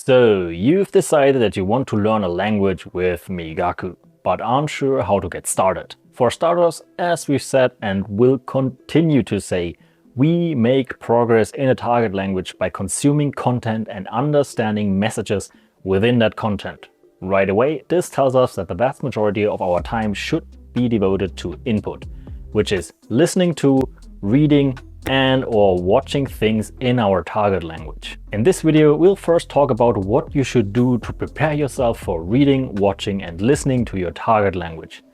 So, you've decided that you want to learn a language with Migaku, but aren't sure how to get started. For starters, as we've said and will continue to say, we make progress in a target language by consuming content and understanding messages within that content. Right away, this tells us that the vast majority of our time should be devoted to input, which is listening to, reading, and/or watching things in our target language. In this video, we'll first talk about what you should do to prepare yourself for reading, watching, and listening to your target language.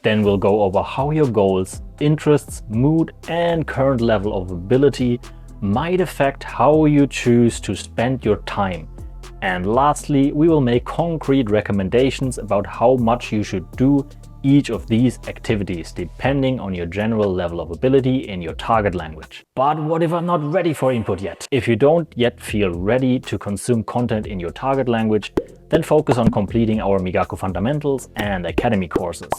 Then we'll go over how your goals, interests, mood, and current level of ability might affect how you choose to spend your time. And lastly, we will make concrete recommendations about how much you should do each of these activities depending on your general level of ability in your target language. But what if I'm not ready for input yet? If you don't yet feel ready to consume content in your target language, then focus on completing our Migaku Fundamentals and Academy courses.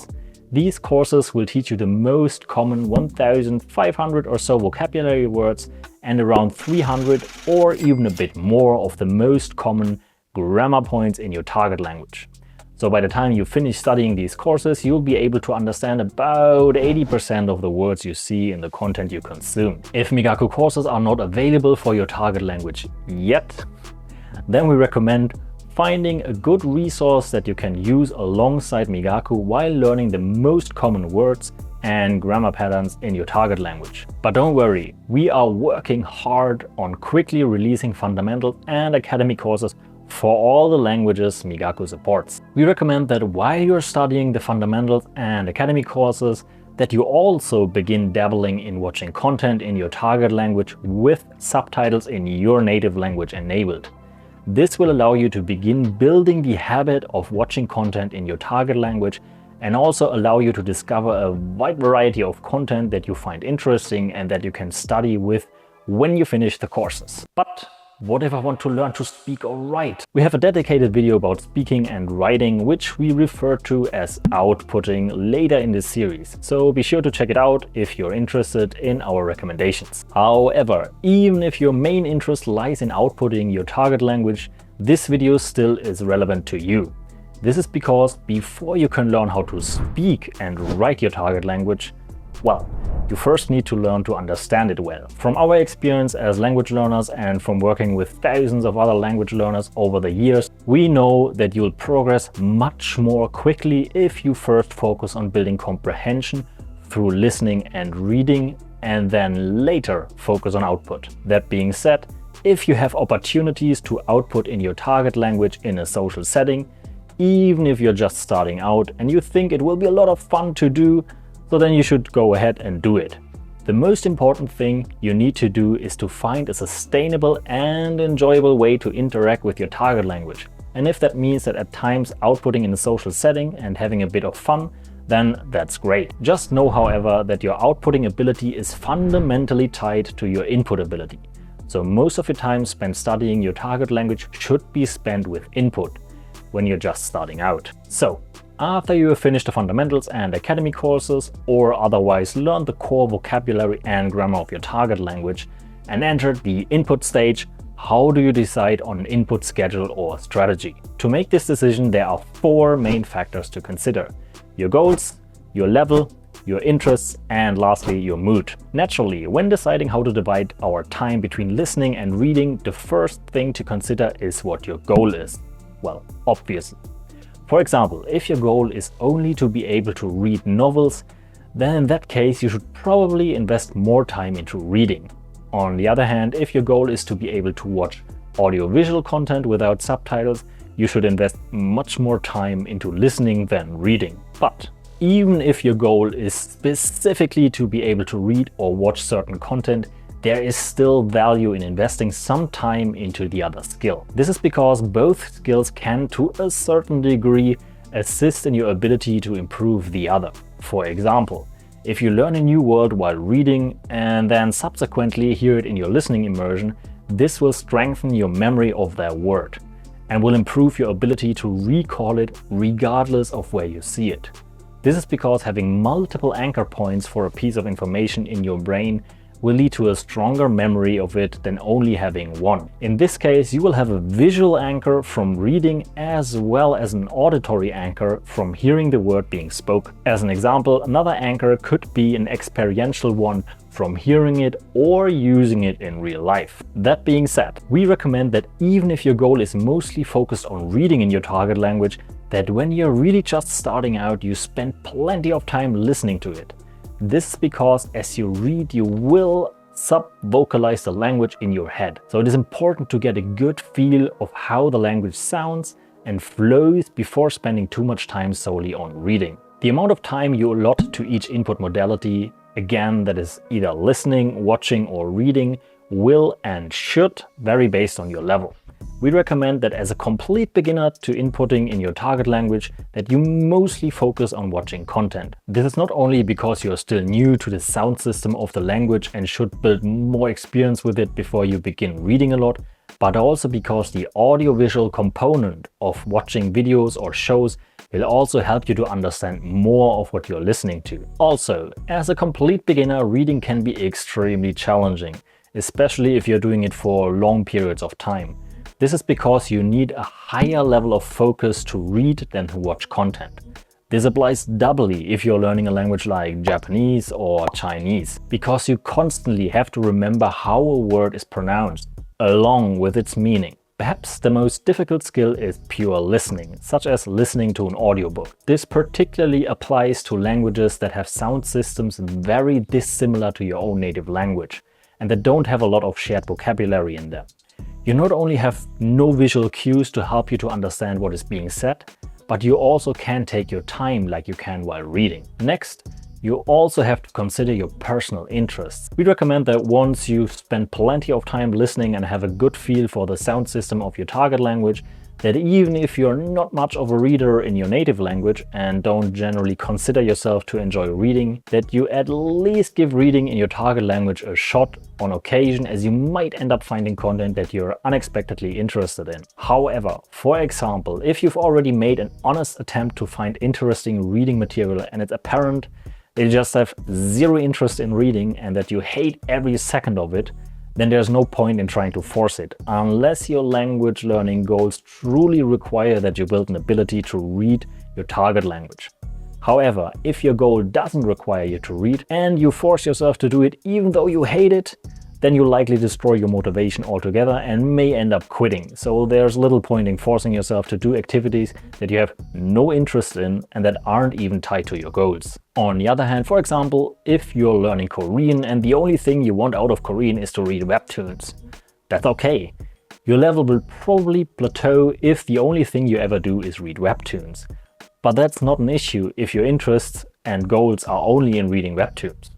These courses will teach you the most common 1,500 or so vocabulary words and around 300 or even a bit more of the most common grammar points in your target language. So by the time you finish studying these courses, you'll be able to understand about 80% of the words you see in the content you consume. If Migaku courses are not available for your target language yet, then we recommend finding a good resource that you can use alongside Migaku while learning the most common words and grammar patterns in your target language. But don't worry, we are working hard on quickly releasing fundamentals and academy courses for all the languages Migaku supports. We recommend that while you're studying the fundamentals and academy courses, that you also begin dabbling in watching content in your target language with subtitles in your native language enabled. This will allow you to begin building the habit of watching content in your target language and also allow you to discover a wide variety of content that you find interesting and that you can study with when you finish the courses. But what if I want to learn to speak or write? We have a dedicated video about speaking and writing, which we refer to as outputting later in this series. So be sure to check it out if you're interested in our recommendations. However, even if your main interest lies in outputting your target language, this video still is relevant to you. This is because before you can learn how to speak and write your target language, well, you first need to learn to understand it well. From our experience as language learners and from working with thousands of other language learners over the years, we know that you'll progress much more quickly if you first focus on building comprehension through listening and reading, and then later focus on output. That being said, if you have opportunities to output in your target language in a social setting, even if you're just starting out and you think it will be a lot of fun to do, so then you should go ahead and do it. The most important thing you need to do is to find a sustainable and enjoyable way to interact with your target language. And if that means that at times outputting in a social setting and having a bit of fun, then that's great. Just know, however, that your outputting ability is fundamentally tied to your input ability. So most of your time spent studying your target language should be spent with input when you're just starting out. So, after you have finished the fundamentals and academy courses, or otherwise learned the core vocabulary and grammar of your target language and entered the input stage, how do you decide on an input schedule or strategy? To make this decision, there are 4 main factors to consider: your goals, your level, your interests, and lastly, your mood. Naturally, when deciding how to divide our time between listening and reading, the first thing to consider is what your goal is. Well, obviously. For example, if your goal is only to be able to read novels, then in that case you should probably invest more time into reading. On the other hand, if your goal is to be able to watch audiovisual content without subtitles, you should invest much more time into listening than reading. But even if your goal is specifically to be able to read or watch certain content, there is still value in investing some time into the other skill. This is because both skills can, to a certain degree, assist in your ability to improve the other. For example, if you learn a new word while reading and then subsequently hear it in your listening immersion, this will strengthen your memory of that word and will improve your ability to recall it regardless of where you see it. This is because having multiple anchor points for a piece of information in your brain will lead to a stronger memory of it than only having one. In this case, you will have a visual anchor from reading as well as an auditory anchor from hearing the word being spoken. As an example, another anchor could be an experiential one from hearing it or using it in real life. That being said, we recommend that even if your goal is mostly focused on reading in your target language, that when you're really just starting out, you spend plenty of time listening to it. This is because as you read, you will sub-vocalize the language in your head. So it is important to get a good feel of how the language sounds and flows before spending too much time solely on reading. The amount of time you allot to each input modality, again, that is either listening, watching, or reading, will and should vary based on your level. We recommend that as a complete beginner to inputting in your target language, that you mostly focus on watching content. This is not only because you're still new to the sound system of the language and should build more experience with it before you begin reading a lot, but also because the audiovisual component of watching videos or shows will also help you to understand more of what you're listening to. Also, as a complete beginner, reading can be extremely challenging, especially if you're doing it for long periods of time. This is because you need a higher level of focus to read than to watch content. This applies doubly if you're learning a language like Japanese or Chinese, because you constantly have to remember how a word is pronounced, along with its meaning. Perhaps the most difficult skill is pure listening, such as listening to an audiobook. This particularly applies to languages that have sound systems very dissimilar to your own native language, and that don't have a lot of shared vocabulary in them. You not only have no visual cues to help you to understand what is being said, but you also can't take your time like you can while reading. Next, you also have to consider your personal interests. We recommend that once you've spent plenty of time listening and have a good feel for the sound system of your target language, that even if you're not much of a reader in your native language and don't generally consider yourself to enjoy reading, that you at least give reading in your target language a shot on occasion, as you might end up finding content that you're unexpectedly interested in. However, for example, if you've already made an honest attempt to find interesting reading material and it's apparent that you just have zero interest in reading and that you hate every second of it, then there's no point in trying to force it, unless your language learning goals truly require that you build an ability to read your target language. However, if your goal doesn't require you to read and you force yourself to do it even though you hate it, then you'll likely destroy your motivation altogether and may end up quitting. So there's little point in forcing yourself to do activities that you have no interest in and that aren't even tied to your goals. On the other hand, for example, if you're learning Korean and the only thing you want out of Korean is to read webtoons, that's okay. Your level will probably plateau if the only thing you ever do is read webtoons. But that's not an issue if your interests and goals are only in reading webtoons.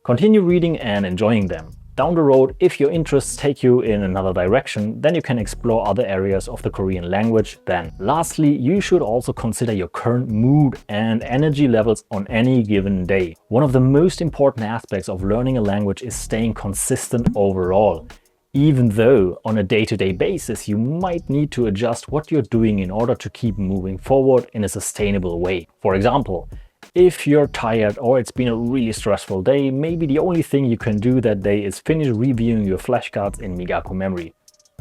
Continue reading and enjoying them. Down the road, if your interests take you in another direction, then you can explore other areas of the Korean language then. Lastly, you should also consider your current mood and energy levels on any given day. One of the most important aspects of learning a language is staying consistent overall. Even though on a day-to-day basis you might need to adjust what you're doing in order to keep moving forward in a sustainable way. For example, if you're tired or it's been a really stressful day, maybe the only thing you can do that day is finish reviewing your flashcards in Migaku memory.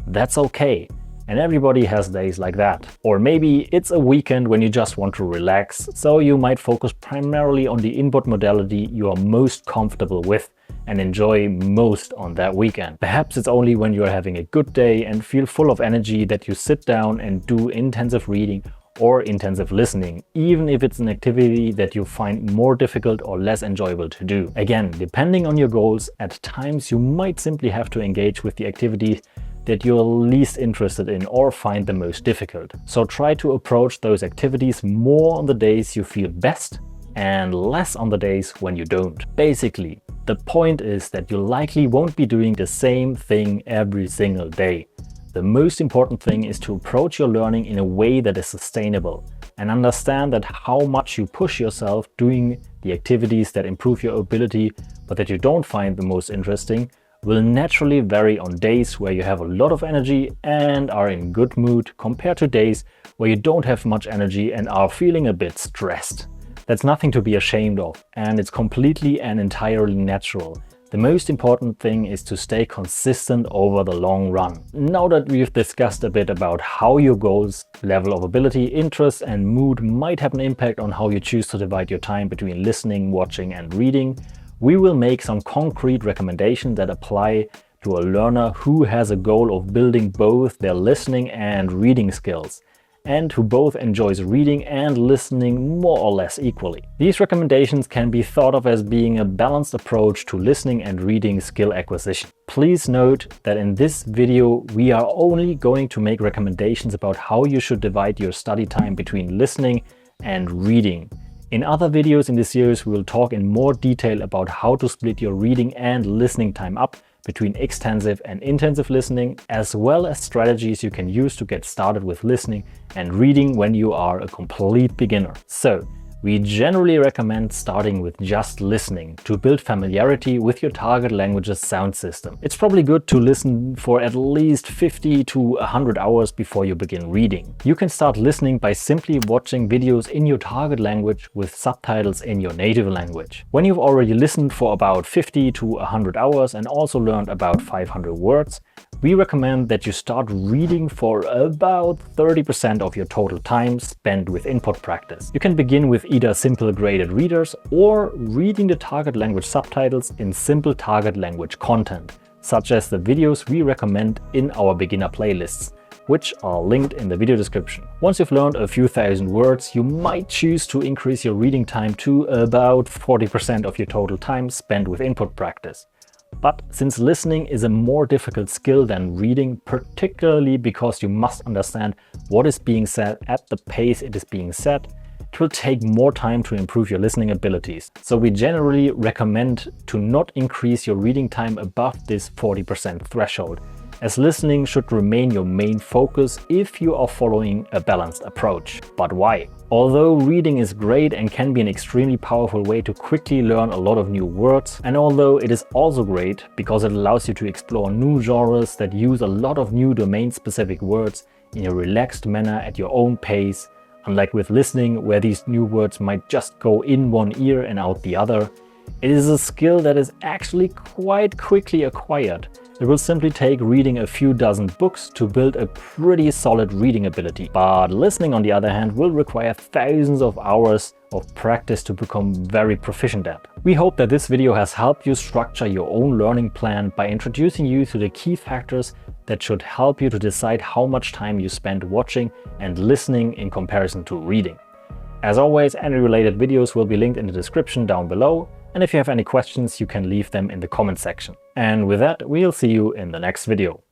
That's okay, and everybody has days like that. Or maybe it's a weekend when you just want to relax, so you might focus primarily on the input modality you are most comfortable with and enjoy most on that weekend. Perhaps it's only when you're having a good day and feel full of energy that you sit down and do intensive reading or intensive listening, even if it's an activity that you find more difficult or less enjoyable to do. Again, depending on your goals, at times you might simply have to engage with the activities that you're least interested in or find the most difficult. So try to approach those activities more on the days you feel best and less on the days when you don't. Basically, the point is that you likely won't be doing the same thing every single day. The most important thing is to approach your learning in a way that is sustainable and understand that how much you push yourself doing the activities that improve your ability but that you don't find the most interesting will naturally vary on days where you have a lot of energy and are in good mood compared to days where you don't have much energy and are feeling a bit stressed. That's nothing to be ashamed of, and it's completely and entirely natural. The most important thing is to stay consistent over the long run. Now that we've discussed a bit about how your goals, level of ability, interest, and mood might have an impact on how you choose to divide your time between listening, watching, and reading, we will make some concrete recommendations that apply to a learner who has a goal of building both their listening and reading skills, and who both enjoys reading and listening more or less equally. These recommendations can be thought of as being a balanced approach to listening and reading skill acquisition. Please note that in this video we are only going to make recommendations about how you should divide your study time between listening and reading. In other videos in this series we will talk in more detail about how to split your reading and listening time up between extensive and intensive listening, as well as strategies you can use to get started with listening and reading when you are a complete beginner. So, we generally recommend starting with just listening to build familiarity with your target language's sound system. It's probably good to listen for at least 50 to 100 hours before you begin reading. You can start listening by simply watching videos in your target language with subtitles in your native language. When you've already listened for about 50 to 100 hours and also learned about 500 words, we recommend that you start reading for about 30% of your total time spent with input practice. You can begin with either simple graded readers or reading the target language subtitles in simple target language content, such as the videos we recommend in our beginner playlists, which are linked in the video description. Once you've learned a few thousand words, you might choose to increase your reading time to about 40% of your total time spent with input practice. But since listening is a more difficult skill than reading, particularly because you must understand what is being said at the pace it is being said, it will take more time to improve your listening abilities. So we generally recommend to not increase your reading time above this 40% threshold, as listening should remain your main focus if you are following a balanced approach. But why? Although reading is great and can be an extremely powerful way to quickly learn a lot of new words, and although it is also great because it allows you to explore new genres that use a lot of new domain-specific words in a relaxed manner at your own pace, unlike with listening where these new words might just go in one ear and out the other, it is a skill that is actually quite quickly acquired. It will simply take reading a few dozen books to build a pretty solid reading ability. But listening, on the other hand, will require thousands of hours of practice to become very proficient at. We hope that this video has helped you structure your own learning plan by introducing you to the key factors that should help you to decide how much time you spend watching and listening in comparison to reading. As always, any related videos will be linked in the description down below. And if you have any questions, you can leave them in the comment section. And with that, we'll see you in the next video.